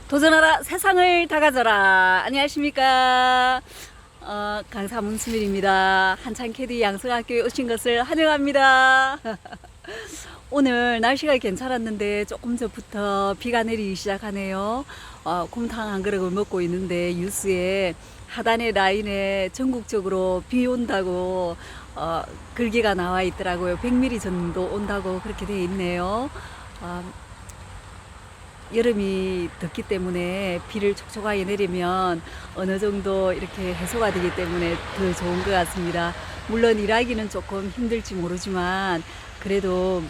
도전하라 세상을 다 가져라. 안녕하십니까. 강사문수밀입니다. 한창 캐디 양성학교에 오신 것을 환영합니다. 오늘 날씨가 괜찮았는데 조금 전부터 비가 내리기 시작하네요. 곰탕 한 그릇을 먹고 있는데 뉴스에 하단의 라인에 전국적으로 비 온다고 글귀가 나와 있더라고요. 100mm 정도 온다고 그렇게 되어 있네요. 여름이 덥기 때문에 비를 촉촉하게 내리면 어느 정도 이렇게 해소가 되기 때문에 더 좋은 것 같습니다. 물론 일하기는 조금 힘들지 모르지만 그래도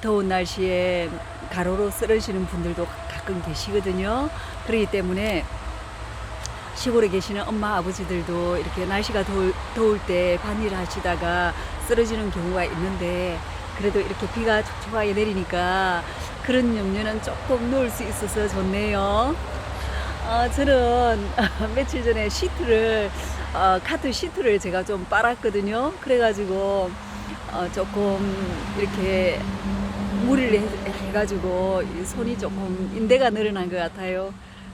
더운 날씨에 가로로 쓰러지는 분들도 가끔 계시거든요. 그렇기 때문에 시골에 계시는 엄마 아버지들도 이렇게 날씨가 더울 때 밭일 하시다가 쓰러지는 경우가 있는데 그래도 이렇게 비가 촉촉하게 내리니까 그런 염려는 조금 놓을 수 있어서 좋네요. 저는 며칠 전에 시트를 카트 시트를 제가 좀 빨았거든요. 그래가지고 조금 이렇게 무리를 해가지고 손이 조금 인대가 늘어난 것 같아요.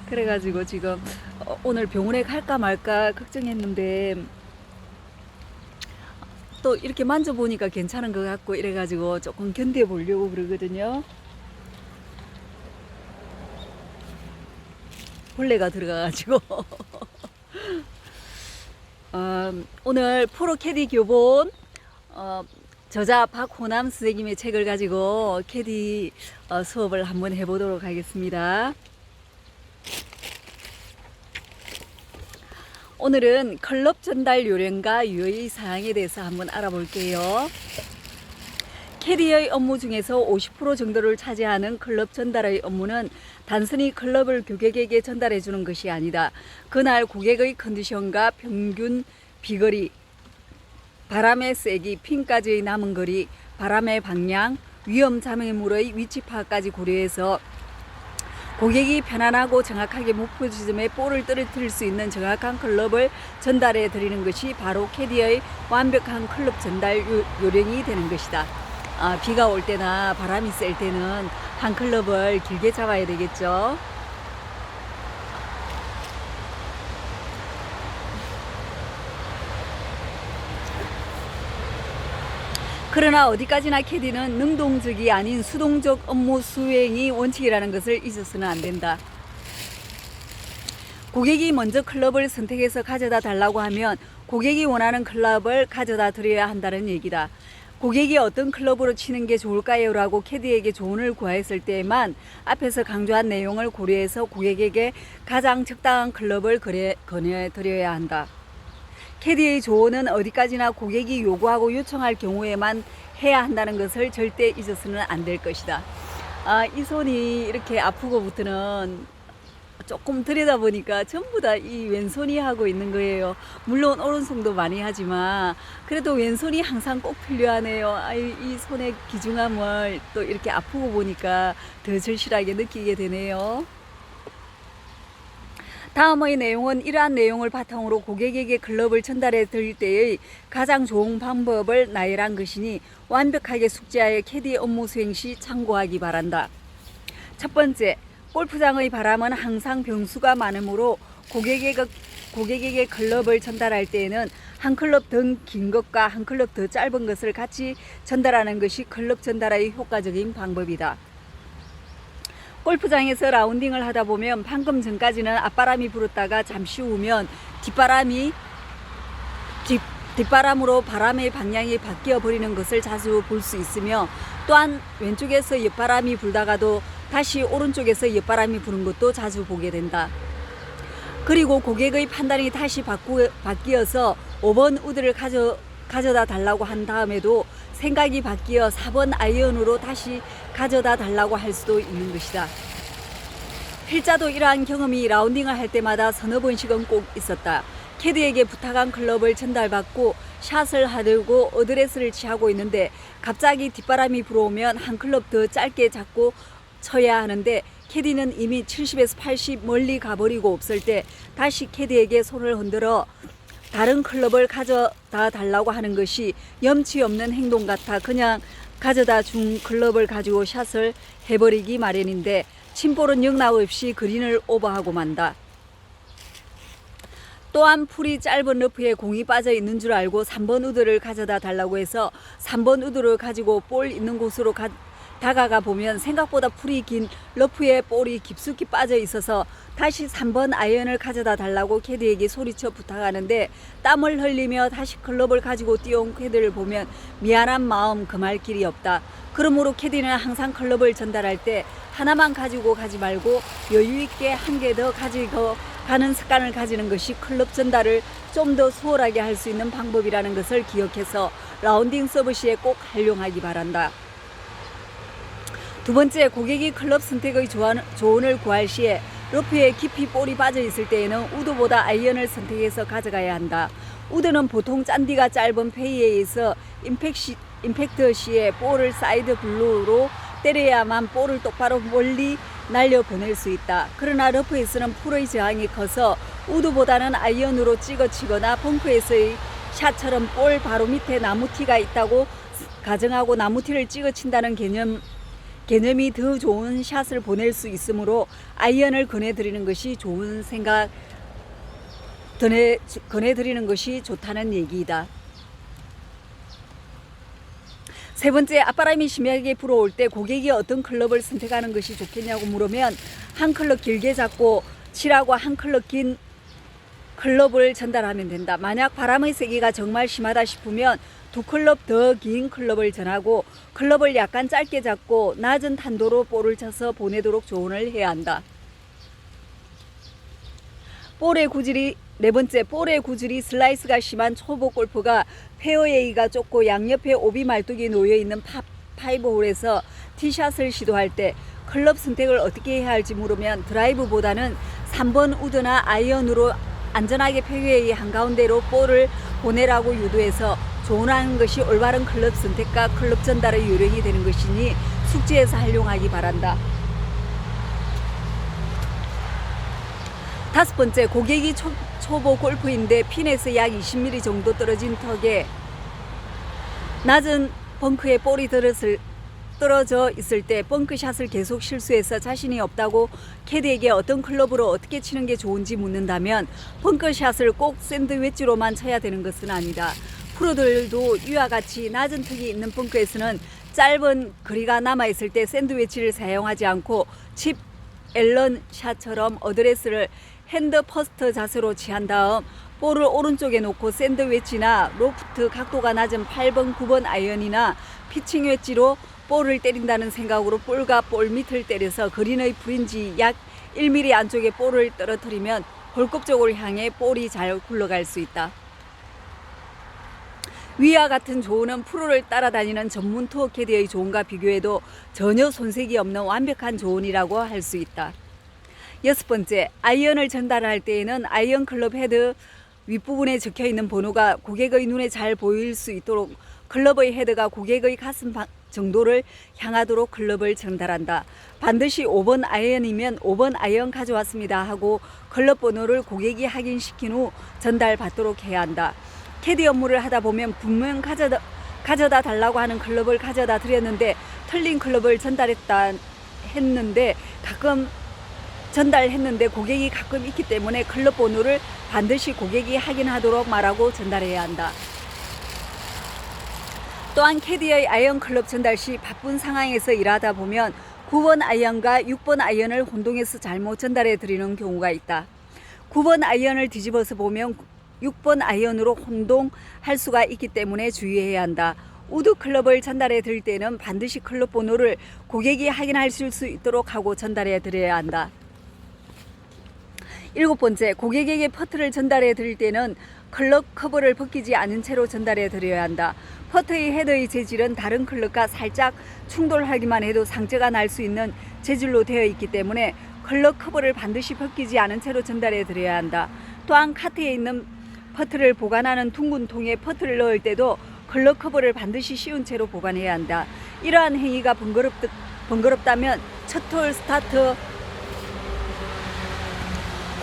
그래가지고 지금 오늘 병원에 갈까 말까 걱정했는데 또 이렇게 만져보니까 괜찮은 것 같고 이래가지고 조금 견뎌보려고 그러거든요. 벌레가 들어가가지고 오늘 프로 캐디 교본 저자 박호남 선생님의 책을 가지고 캐디 수업을 한번 해보도록 하겠습니다. 오늘은 클럽 전달 요령과 유의 사항에 대해서 한번 알아볼게요. 캐디의 업무 중에서 50% 정도를 차지하는 클럽 전달의 업무는 단순히 클럽을 고객에게 전달해 주는 것이 아니다. 그날 고객의 컨디션과 평균 비거리, 바람의 세기, 핀까지의 남은 거리, 바람의 방향, 위험 장애물의 위치 파악까지 고려해서 고객이 편안하고 정확하게 목표 지점에 볼을 떨어뜨릴 수 있는 정확한 클럽을 전달해 드리는 것이 바로 캐디의 완벽한 클럽 전달 요령이 되는 것이다. 비가 올 때나 바람이 셀 때는 한 클럽을 길게 잡아야 되겠죠. 그러나 어디까지나 캐디는 능동적이 아닌 수동적 업무 수행이 원칙이라는 것을 잊어서는 안 된다. 고객이 먼저 클럽을 선택해서 가져다 달라고 하면 고객이 원하는 클럽을 가져다 드려야 한다는 얘기다. 고객이 어떤 클럽으로 치는 게 좋을까요? 라고 캐디에게 조언을 구했을 때에만 앞에서 강조한 내용을 고려해서 고객에게 가장 적당한 클럽을 권해드려야 한다. 캐디의 조언은 어디까지나 고객이 요구하고 요청할 경우에만 해야 한다는 것을 절대 잊어서는 안 될 것이다. 이 손이 이렇게 아프고부터는 조금 들여다보니까 전부 다 이 왼손이 하고 있는 거예요. 물론 오른손도 많이 하지만 그래도 왼손이 항상 꼭 필요하네요. 이 손의 귀중함을 또 이렇게 아프고 보니까 더 절실하게 느끼게 되네요. 다음의 내용은 이러한 내용을 바탕으로 고객에게 클럽을 전달해 드릴 때의 가장 좋은 방법을 나열한 것이니 완벽하게 숙지하여 캐디 업무 수행 시 참고하기 바란다. 첫 번째, 골프장의 바람은 항상 병수가 많으므로 고객에게 클럽을 전달할 때에는 한 클럽 더 긴 것과 한 클럽 더 짧은 것을 같이 전달하는 것이 클럽 전달의 효과적인 방법이다. 골프장에서 라운딩을 하다 보면 방금 전까지는 앞바람이 불었다가 잠시 후면 뒷바람으로 바람의 방향이 바뀌어 버리는 것을 자주 볼 수 있으며 또한 왼쪽에서 옆바람이 불다가도 다시 오른쪽에서 옆바람이 부는 것도 자주 보게 된다. 그리고 고객의 판단이 다시 바뀌어서 5번 우드를 가져다 달라고 한 다음에도 생각이 바뀌어 4번 아이언으로 다시 가져다 달라고 할 수도 있는 것이다. 필자도 이러한 경험이 라운딩을 할 때마다 서너 번씩은 꼭 있었다. 캐디에게 부탁한 클럽을 전달받고 샷을 하려고 어드레스를 취하고 있는데 갑자기 뒷바람이 불어오면 한 클럽 더 짧게 잡고 쳐야 하는데 캐디는 이미 70에서 80 멀리 가버리고 없을 때 다시 캐디에게 손을 흔들어 다른 클럽을 가져다 달라고 하는 것이 염치 없는 행동 같아 그냥 가져다 준 클럽을 가지고 샷을 해버리기 마련인데 침볼은 영락없이 그린을 오버하고 만다. 또한 풀이 짧은 러프에 공이 빠져 있는 줄 알고 3번 우드를 가져다 달라고 해서 3번 우드를 가지고 볼 있는 곳으로 다가가 보면 생각보다 풀이 긴 러프에 볼이 깊숙이 빠져 있어서 다시 3번 아이언을 가져다 달라고 캐디에게 소리쳐 부탁하는데 땀을 흘리며 다시 클럽을 가지고 뛰어온 캐디를 보면 미안한 마음 금할 길이 없다. 그러므로 캐디는 항상 클럽을 전달할 때 하나만 가지고 가지 말고 여유 있게 한 개 더 가지고 가는 습관을 가지는 것이 클럽 전달을 좀 더 수월하게 할 수 있는 방법이라는 것을 기억해서 라운딩 서브 시에 꼭 활용하기 바란다. 두 번째, 고객이 클럽 선택의 조언을 구할 시에 러프에 깊이 볼이 빠져 있을 때에는 우드보다 아이언을 선택해서 가져가야 한다. 우드는 보통 짠디가 짧은 페이에이에서 임팩트 시에 볼을 사이드 블루로 때려야만 볼을 똑바로 멀리 날려 보낼 수 있다. 그러나 러프에서는 풀의 저항이 커서 우드보다는 아이언으로 찍어 치거나 벙커에서의 샷처럼 볼 바로 밑에 나무티가 있다고 가정하고 나무티를 찍어 친다는 개념이 더 좋은 샷을 보낼 수 있으므로 아이언을 권해드리는 것이 권해드리는 것이 좋다는 얘기이다. 세 번째, 앞바람이 심하게 불어올 때 고객이 어떤 클럽을 선택하는 것이 좋겠냐고 물으면 한 클럽 길게 잡고 치라고 한 클럽 긴 클럽을 전달하면 된다. 만약 바람의 세기가 정말 심하다 싶으면 두 클럽 더 긴 클럽을 전하고 클럽을 약간 짧게 잡고 낮은 탄도로 볼을 쳐서 보내도록 조언을 해야 한다. 네 번째, 볼의 구질이 슬라이스가 심한 초보 골프가 페어웨이가 좁고 양옆에 오비 말뚝이 놓여있는 파이브홀에서 티샷을 시도할 때 클럽 선택을 어떻게 해야 할지 물으면 드라이브보다는 3번 우드나 아이언으로 안전하게 페어웨이 한가운데로 볼을 보내라고 유도해서 조언하는 것이 올바른 클럽 선택과 클럽 전달의 요령이 되는 것이니 숙지해서 활용하기 바란다. 다섯 번째, 고객이 초보 골프인데 핀에서 약 20mm 정도 떨어진 턱에 낮은 벙커에 볼이 떨어져 있을 때 벙커샷을 계속 실수해서 자신이 없다고 캐디에게 어떤 클럽으로 어떻게 치는 게 좋은지 묻는다면 벙커샷을 꼭 샌드웨지로만 쳐야 되는 것은 아니다. 프로들도 이와 같이 낮은 턱이 있는 벙커에서는 짧은 거리가 남아있을 때 샌드웨지를 사용하지 않고 칩 앨런 샷처럼 어드레스를 핸드 퍼스트 자세로 취한 다음 볼을 오른쪽에 놓고 샌드웨지나 로프트 각도가 낮은 8번, 9번 아이언이나 피칭 웨지로 볼을 때린다는 생각으로 볼과 볼 밑을 때려서 그린의 프린지 약 1mm 안쪽에 볼을 떨어뜨리면 홀컵 쪽을 향해 볼이 잘 굴러갈 수 있다. 위와 같은 조언은 프로를 따라다니는 전문 투어 캐디의 조언과 비교해도 전혀 손색이 없는 완벽한 조언이라고 할 수 있다. 여섯 번째, 아이언을 전달할 때에는 아이언 클럽 헤드 윗부분에 적혀있는 번호가 고객의 눈에 잘 보일 수 있도록 클럽의 헤드가 고객의 가슴 정도를 향하도록 클럽을 전달한다. 반드시 5번 아이언이면 5번 아이언 가져왔습니다 하고 클럽 번호를 고객이 확인시킨 후 전달받도록 해야 한다. 캐디 업무를 하다 보면 분명 가져다 달라고 하는 클럽을 가져다 드렸는데 틀린 클럽을 전달했는데 고객이 가끔 있기 때문에 클럽 번호를 반드시 고객이 확인하도록 말하고 전달해야 한다. 또한 캐디의 아이언 클럽 전달 시 바쁜 상황에서 일하다 보면 9번 아이언과 6번 아이언을 혼동해서 잘못 전달해 드리는 경우가 있다. 9번 아이언을 뒤집어서 보면 6번 아이언으로 혼동할 수가 있기 때문에 주의해야 한다. 우드 클럽을 전달해 드릴 때는 반드시 클럽 번호를 고객이 확인하실 수 있도록 하고 전달해 드려야 한다. 일곱 번째, 고객에게 퍼트를 전달해 드릴 때는 클럽 커버를 벗기지 않은 채로 전달해 드려야 한다. 퍼트의 헤더의 재질은 다른 클럽과 살짝 충돌하기만 해도 상처가 날 수 있는 재질로 되어 있기 때문에 클럽 커버를 반드시 벗기지 않은 채로 전달해 드려야 한다. 또한 카트에 있는 퍼트를 보관하는 둥근 통에 퍼트를 넣을 때도 클럽 커버를 반드시 씌운 채로 보관해야 한다. 이러한 행위가 번거롭다면 첫 홀 스타트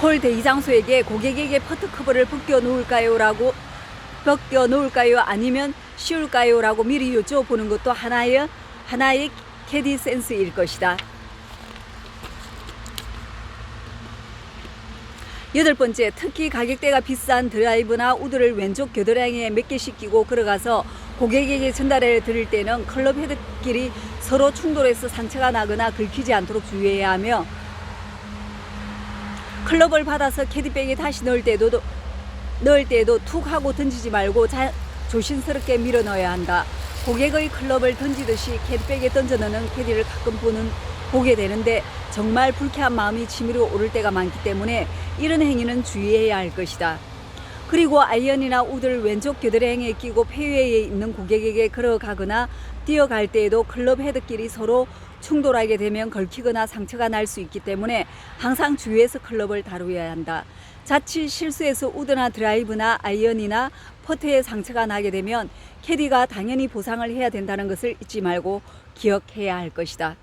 홀 대기 장소에게 고객에게 퍼트 커버를 벗겨 놓을까요? 아니면 씌울까요? 라고 미리 여쭤보는 것도 하나의 캐디 센스일 것이다. 8번째, 특히 가격대가 비싼 드라이브나 우드를 왼쪽 겨드랑이에 몇 개씩 끼고 걸어가서 고객에게 전달해 드릴 때는 클럽 헤드끼리 서로 충돌해서 상처가 나거나 긁히지 않도록 주의해야 하며, 클럽을 받아서 캐디백에 다시 넣을 때도 툭 하고 던지지 말고 조심스럽게 밀어 넣어야 한다. 고객의 클럽을 던지듯이 캐디백에 던져 넣는 캐디를 가끔 보게 되는데 정말 불쾌한 마음이 치밀어 오를 때가 많기 때문에 이런 행위는 주의해야 할 것이다. 그리고 아이언이나 우드를 왼쪽 겨드랑이에 끼고 페어웨이에 있는 고객에게 걸어가거나 뛰어갈 때에도 클럽 헤드끼리 서로 충돌하게 되면 걸히거나 상처가 날 수 있기 때문에 항상 주의해서 클럽을 다루어야 한다. 자칫 실수해서 우드나 드라이브나 아이언이나 퍼트에 상처가 나게 되면 캐디가 당연히 보상을 해야 된다는 것을 잊지 말고 기억해야 할 것이다.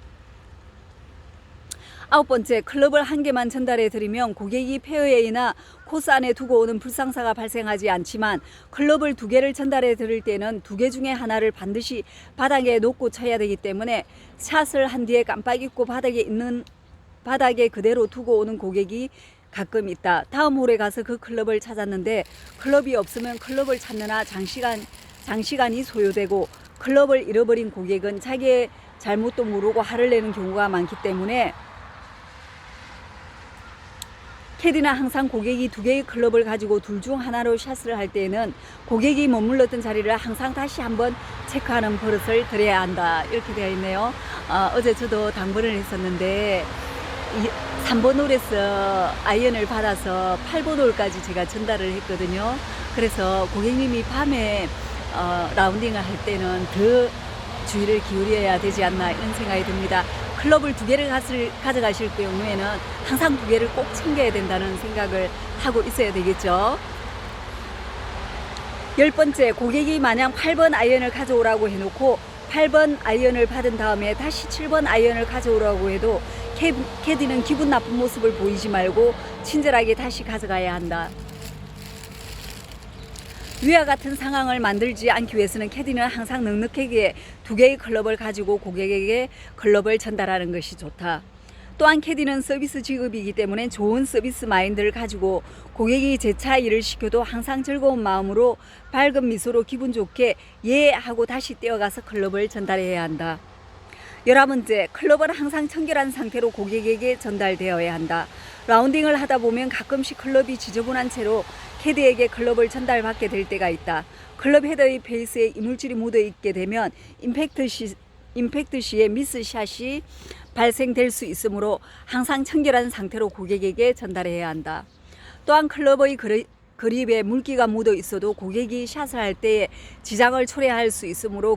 9번째, 클럽을 한 개만 전달해 드리면 고객이 페어웨이나 코스 안에 두고 오는 불상사가 발생하지 않지만, 클럽을 2개를 전달해 드릴 때는 2개 중에 하나를 반드시 바닥에 놓고 쳐야 되기 때문에 샷을 한 뒤에 깜빡 잊고 바닥에 그대로 두고 오는 고객이 가끔 있다. 다음 홀에 가서 그 클럽을 찾았는데 클럽이 없으면 클럽을 찾느라 장시간이 소요되고, 클럽을 잃어버린 고객은 자기의 잘못도 모르고 화를 내는 경우가 많기 때문에 캐디는 항상 고객이 2개의 클럽을 가지고 둘 중 하나로 샷을 할 때에는 고객이 머물렀던 자리를 항상 다시 한번 체크하는 버릇을 들여야 한다. 이렇게 되어 있네요. 어제 저도 당번을 했었는데 3번 홀에서 아이언을 받아서 8번 홀까지 제가 전달을 했거든요. 그래서 고객님이 밤에 라운딩을 할 때는 더 주의를 기울여야 되지 않나 이런 생각이 듭니다. 클럽을 2개를 가져가실 경우에는 항상 2개를 꼭 챙겨야 된다는 생각을 하고 있어야 되겠죠. 10번째, 고객이 만약 8번 아이언을 가져오라고 해놓고 8번 아이언을 받은 다음에 다시 7번 아이언을 가져오라고 해도 캐디는 기분 나쁜 모습을 보이지 말고 친절하게 다시 가져가야 한다. 위와 같은 상황을 만들지 않기 위해서는 캐디는 항상 넉넉하게 2개의 클럽을 가지고 고객에게 클럽을 전달하는 것이 좋다. 또한 캐디는 서비스 직업이기 때문에 좋은 서비스 마인드를 가지고 고객이 재차 일을 시켜도 항상 즐거운 마음으로 밝은 미소로 기분 좋게 예 하고 다시 뛰어가서 클럽을 전달해야 한다. 11번째, 클럽은 항상 청결한 상태로 고객에게 전달되어야 한다. 라운딩을 하다 보면 가끔씩 클럽이 지저분한 채로 캐디에게 클럽을 전달받게 될 때가 있다. 클럽 헤더의 베이스에 이물질이 묻어 있게 되면 임팩트 시에 미스샷이 발생될 수 있으므로 항상 청결한 상태로 고객에게 전달해야 한다. 또한 클럽의 그립에 물기가 묻어 있어도 고객이 샷을 할 때에 지장을 초래할 수 있으므로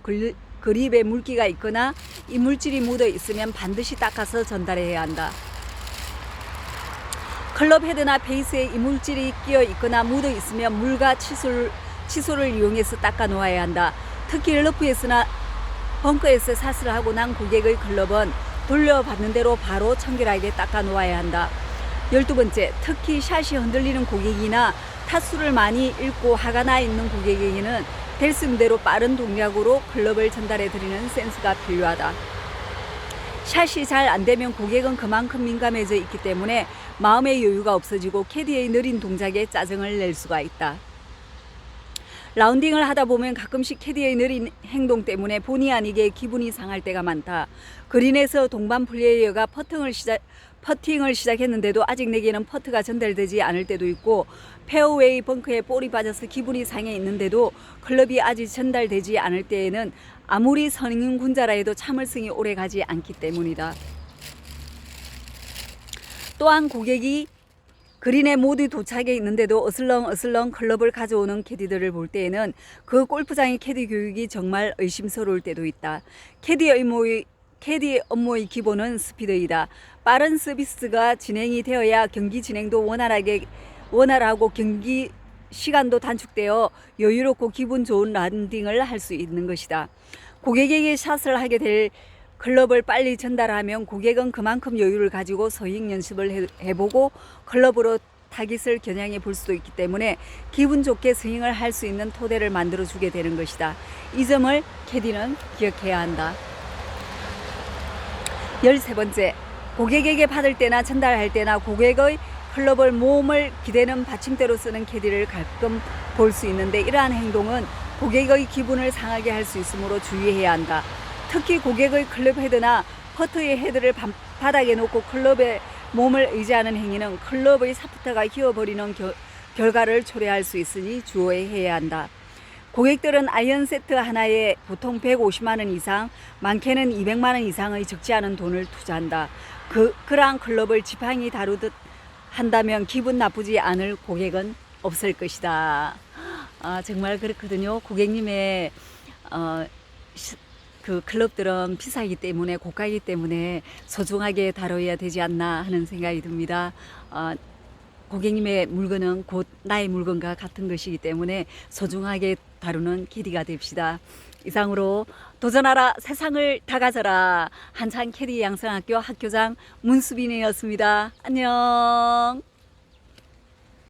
그립에 물기가 있거나 이물질이 묻어 있으면 반드시 닦아서 전달해야 한다. 클럽 헤드나 베이스에 이물질이 끼어 있거나 묻어 있으면 물과 칫솔을 이용해서 닦아 놓아야 한다. 특히 러프에서나 벙커에서 샷을 하고 난 고객의 클럽은 돌려받는 대로 바로 청결하게 닦아 놓아야 한다. 12번째, 특히 샷이 흔들리는 고객이나 타수를 많이 잃고 화가 나 있는 고객에게는 될 수 있는 대로 빠른 동작으로 클럽을 전달해 드리는 센스가 필요하다. 샷이 잘 안되면 고객은 그만큼 민감해져 있기 때문에 마음의 여유가 없어지고 캐디의 느린 동작에 짜증을 낼 수가 있다. 라운딩을 하다 보면 가끔씩 캐디의 느린 행동 때문에 본의 아니게 기분이 상할 때가 많다. 그린에서 동반 플레이어가 퍼팅을 시작했는데도 아직 내게는 퍼트가 전달되지 않을 때도 있고, 페어웨이 벙커에 볼이 빠져서 기분이 상해 있는데도 클럽이 아직 전달되지 않을 때에는 아무리 선행군자라 해도 참을성이 오래가지 않기 때문이다. 또한 고객이 그린에 모두 도착해 있는데도 어슬렁어슬렁 클럽을 가져오는 캐디들을 볼 때에는 그 골프장의 캐디 교육이 정말 의심스러울 때도 있다. 캐디의 업무의 기본은 스피드이다. 빠른 서비스가 진행이 되어야 경기 진행도 원활하고 경기 시간도 단축되어 여유롭고 기분 좋은 라운딩을 할 수 있는 것이다. 고객에게 샷을 하게 될 클럽을 빨리 전달하면 고객은 그만큼 여유를 가지고 서행 연습을 해보고 클럽으로 타깃을 겨냥해 볼 수도 있기 때문에 기분 좋게 스윙을 할 수 있는 토대를 만들어주게 되는 것이다. 이 점을 캐디는 기억해야 한다. 13번째, 고객에게 받을 때나 전달할 때나 고객의 클럽을 몸을 기대는 받침대로 쓰는 캐디를 가끔 볼 수 있는데 이러한 행동은 고객의 기분을 상하게 할 수 있으므로 주의해야 한다. 특히 고객의 클럽 헤드나 퍼트의 헤드를 바닥에 놓고 클럽에 몸을 의지하는 행위는 클럽의 사프트가 휘어버리는 결과를 초래할 수 있으니 주의해야 한다. 고객들은 아이언 세트 하나에 보통 150만 원 이상, 많게는 200만 원 이상의 적지 않은 돈을 투자한다. 그러한 클럽을 지팡이 다루듯 한다면 기분 나쁘지 않을 고객은 없을 것이다. 정말 그렇거든요. 고객님의 그 클럽들은 비싸기 때문에 고가이기 때문에 소중하게 다뤄야 되지 않나 하는 생각이 듭니다. 고객님의 물건은 곧 나의 물건과 같은 것이기 때문에 소중하게 다루는 캐디가 됩시다. 이상으로 도전하라 세상을 다 가져라 한산 캐디 양성학교 학교장 문수빈이었습니다. 안녕.